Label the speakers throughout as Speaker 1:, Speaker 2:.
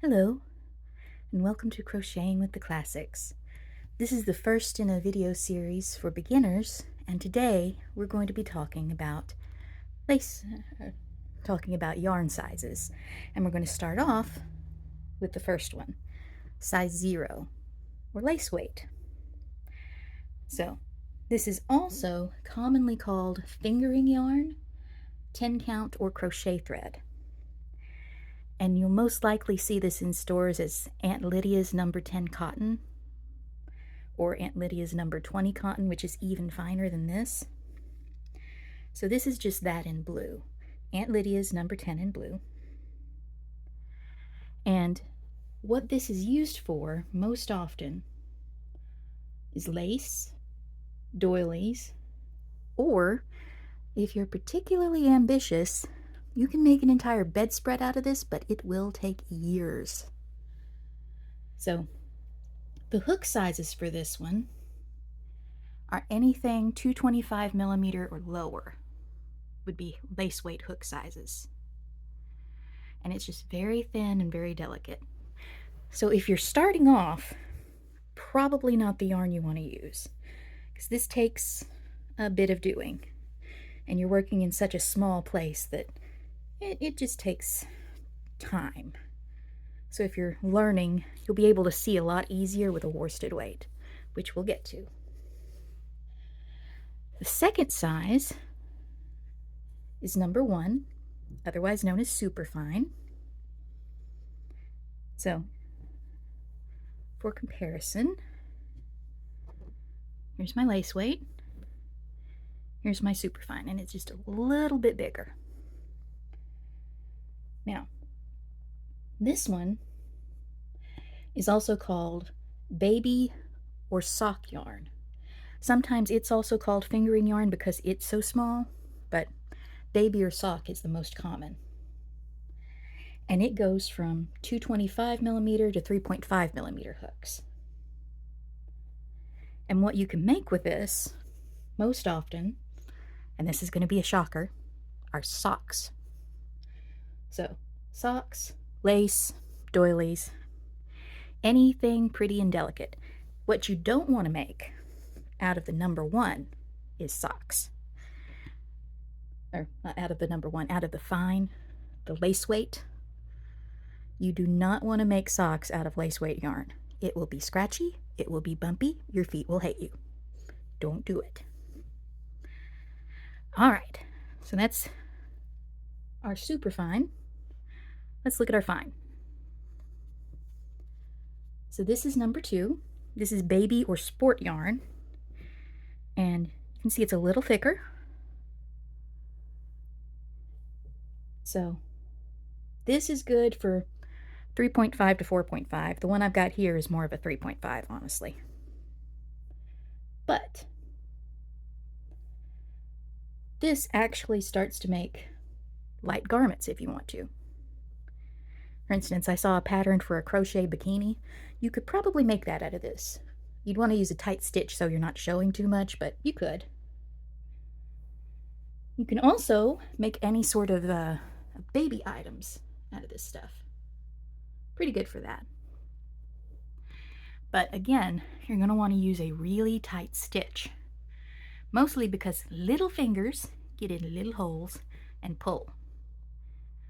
Speaker 1: Hello, and welcome to Crocheting with the Classics. This is the first in a video series for beginners, and today we're going to be talking about yarn sizes. And we're going to start off with the first one, size 0, or lace weight. So, this is also commonly called fingering yarn, 10 count, or crochet thread. And you'll most likely see this in stores as Aunt Lydia's number 10 cotton, or Aunt Lydia's number 20 cotton, which is even finer than this. So this is just that in blue. Aunt Lydia's number 10 in blue. And what this is used for most often is lace, doilies, or if you're particularly ambitious, you can make an entire bedspread out of this, but it will take years. So the hook sizes for this one are anything 225 millimeter or lower would be lace weight hook sizes. And it's just very thin and very delicate. So if you're starting off, probably not the yarn you want to use, because this takes a bit of doing. And you're working in such a small place that it just takes time. So if you're learning, you'll be able to see a lot easier with a worsted weight, which we'll get to. The second size is number 1, otherwise known as superfine. So for comparison, here's my lace weight, here's my superfine, and it's just a little bit bigger. Now, this one is also called baby or sock yarn. Sometimes it's also called fingering yarn because it's so small, but baby or sock is the most common. And it goes from 225 millimeter to 3.5 millimeter hooks. And what you can make with this, most often, and this is going to be a shocker, are socks. So, socks, lace, doilies, anything pretty and delicate. What you don't want to make out of the number 1 is socks. Or not out of the number 1, out of the fine, the lace weight. You do not want to make socks out of lace weight yarn. It will be scratchy, it will be bumpy, your feet will hate you. Don't do it. Alright, so that's our super fine. Let's look at our fine. So this is number 2. This is baby or sport yarn. And you can see it's a little thicker. So this is good for 3.5 to 4.5. The one I've got here is more of a 3.5, honestly. But this actually starts to make light garments if you want to. For instance, I saw a pattern for a crochet bikini. You could probably make that out of this. You'd want to use a tight stitch so you're not showing too much, but you could. You can also make any sort of baby items out of this stuff. Pretty good for that. But again, you're going to want to use a really tight stitch. Mostly because little fingers get in little holes and pull.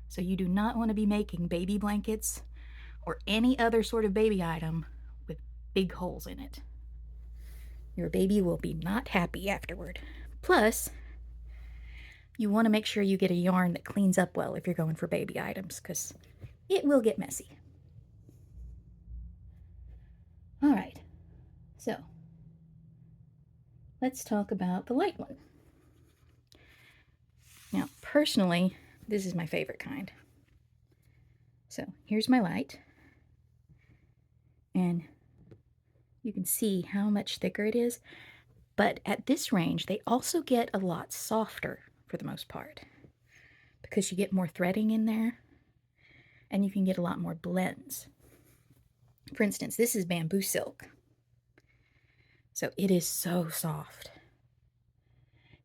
Speaker 1: So you do not want to be making baby blankets or any other sort of baby item with big holes in it. Your baby will be not happy afterward. Plus, you want to make sure you get a yarn that cleans up well if you're going for baby items, because it will get messy. Alright, so let's talk about the light one. Now, personally, this is my favorite kind. So here's my light, and you can see how much thicker it is, but at this range they also get a lot softer for the most part because you get more threading in there and you can get a lot more blends. For instance, this is bamboo silk, so it is so soft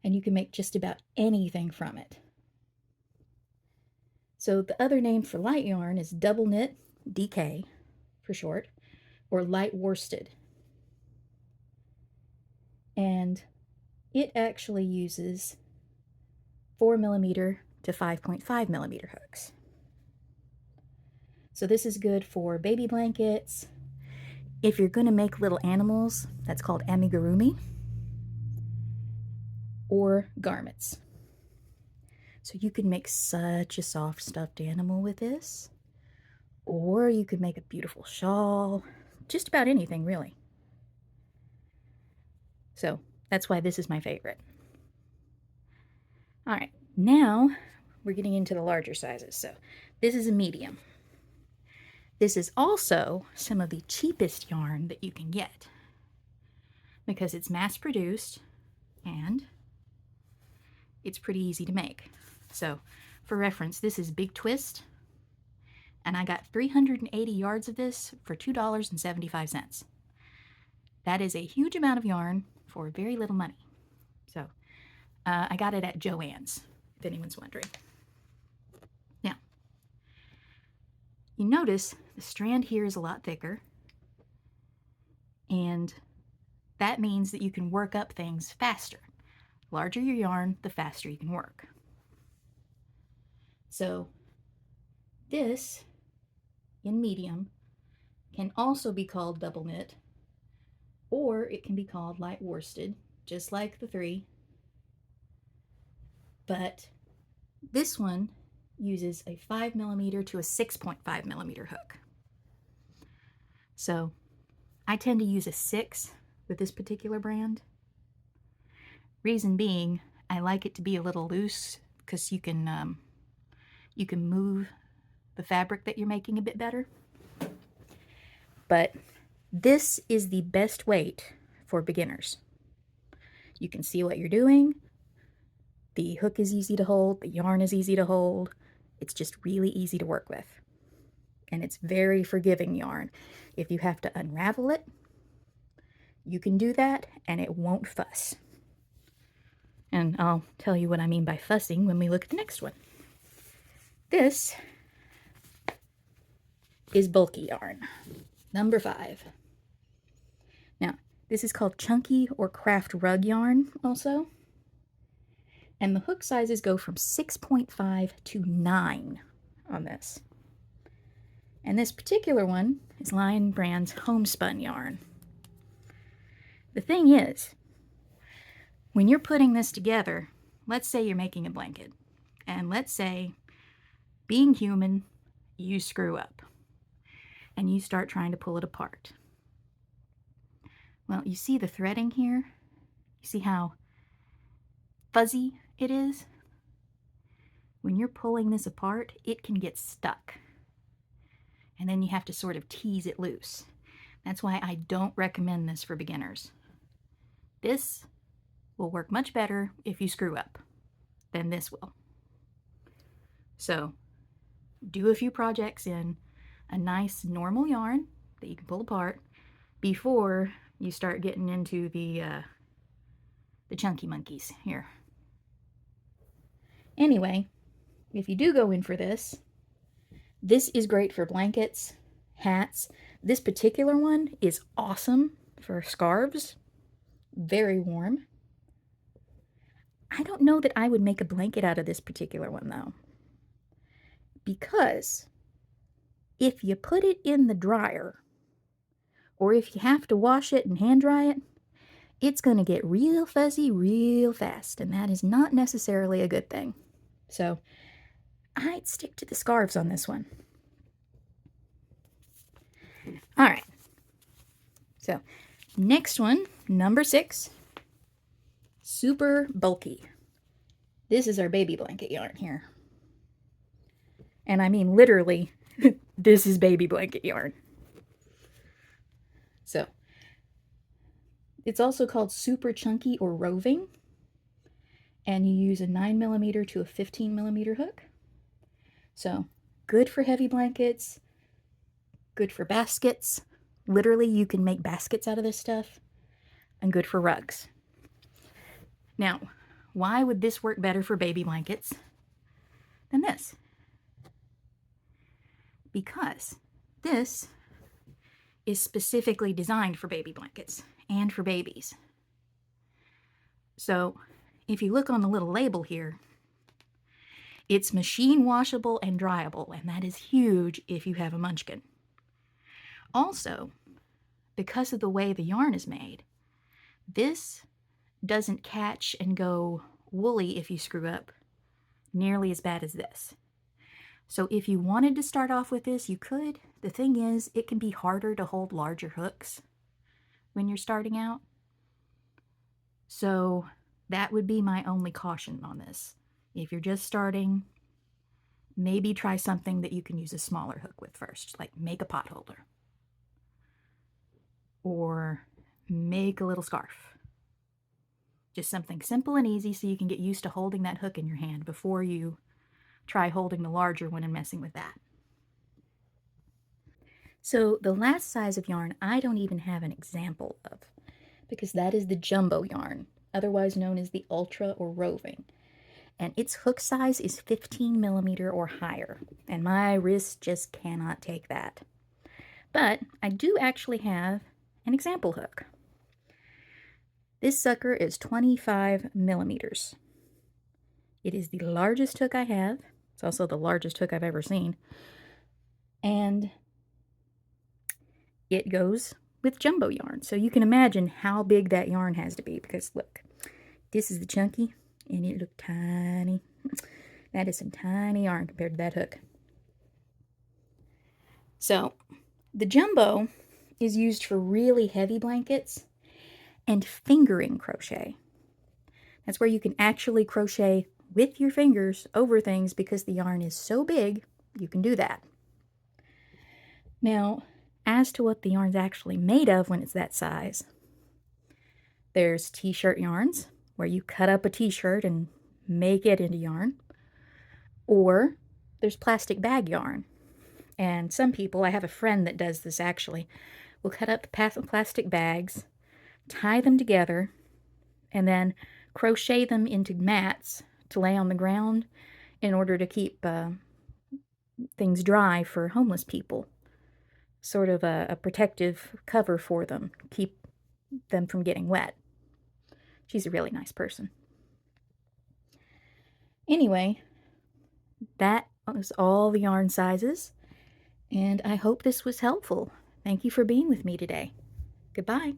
Speaker 1: and you can make just about anything from it. So the other name for light yarn is double knit DK for short, or light worsted. And it actually uses 4mm to 5.5mm hooks. So this is good for baby blankets. If you're going to make little animals, that's called amigurumi, or garments. So you could make such a soft stuffed animal with this, or you could make a beautiful shawl, just about anything really. So that's why this is my favorite. All right, now we're getting into the larger sizes. So this is a medium. This is also some of the cheapest yarn that you can get because it's mass produced and it's pretty easy to make. So for reference, this is Big Twist, and I got 380 yards of this for $2.75. That is a huge amount of yarn for very little money. So I got it at Joann's, if anyone's wondering. Now, you notice the strand here is a lot thicker, and that means that you can work up things faster. The larger your yarn, the faster you can work. So this, in medium, can also be called double knit, or it can be called light worsted, just like the three. But this one uses a 5mm to a 6.5mm hook. So I tend to use a 6 with this particular brand. Reason being, I like it to be a little loose because you can move the fabric that you're making a bit better. But this is the best weight for beginners. You can see what you're doing. The hook is easy to hold. The yarn is easy to hold. It's just really easy to work with. And it's very forgiving yarn. If you have to unravel it, you can do that and it won't fuss. And I'll tell you what I mean by fussing when we look at the next one. This is bulky yarn, number 5. Now, this is called chunky or craft rug yarn also. And the hook sizes go from 6.5 to 9 on this. And this particular one is Lion Brand's homespun yarn. The thing is, when you're putting this together, let's say you're making a blanket, and let's say, being human, you screw up, and you start trying to pull it apart. Well, you see the threading here? You see how fuzzy it is? When you're pulling this apart, it can get stuck. And then you have to sort of tease it loose. That's why I don't recommend this for beginners. This will work much better if you screw up than this will. So do a few projects in a nice normal yarn that you can pull apart before you start getting into the chunky monkeys here. Anyway, if you do go in for this, this is great for blankets, hats. This particular one is awesome for scarves. Very warm. I don't know that I would make a blanket out of this particular one though, because if you put it in the dryer, or if you have to wash it and hand dry it, it's going to get real fuzzy real fast, and that is not necessarily a good thing. So I'd stick to the scarves on this one. All right. So next one, number 6, super bulky. This is our baby blanket yarn here. And I mean literally, this is baby blanket yarn. So it's also called super chunky or roving. And you use a 9mm to a 15mm hook. So good for heavy blankets, good for baskets. Literally, you can make baskets out of this stuff, and good for rugs. Now, why would this work better for baby blankets than this? Because This is specifically designed for baby blankets and for babies. So if you look on the little label here, it's machine washable and dryable, and that is huge if you have a munchkin. Also, because of the way the yarn is made, this doesn't catch and go woolly if you screw up nearly as bad as this. So if you wanted to start off with this, you could. The thing is, it can be harder to hold larger hooks when you're starting out. So that would be my only caution on this. If you're just starting, maybe try something that you can use a smaller hook with first, like make a pot holder. Or make a little scarf. Just something simple and easy so you can get used to holding that hook in your hand before you try holding the larger one and messing with that. So the last size of yarn I don't even have an example of, because that is the jumbo yarn, otherwise known as the ultra or roving. And its hook size is 15 millimeter or higher, and my wrist just cannot take that. But I do actually have an example hook. This sucker is 25 millimeters. It is the largest hook I have. It's also the largest hook I've ever seen. And it goes with jumbo yarn. So you can imagine how big that yarn has to be, because look, this is the chunky and it looked tiny. That is some tiny yarn compared to that hook. So the jumbo is used for really heavy blankets and fingering crochet. That's where you can actually crochet with your fingers over things because the yarn is so big, you can do that. Now, as to what the yarn's actually made of when it's that size, there's t-shirt yarns, where you cut up a t-shirt and make it into yarn. Or there's plastic bag yarn. And some people, I have a friend that does this actually, will cut up plastic bags, tie them together, and then crochet them into mats to lay on the ground in order to keep things dry for homeless people. Sort of a protective cover for them, keep them from getting wet. She's a really nice person. Anyway, that was all the yarn sizes, and I hope this was helpful. Thank you for being with me today. Goodbye.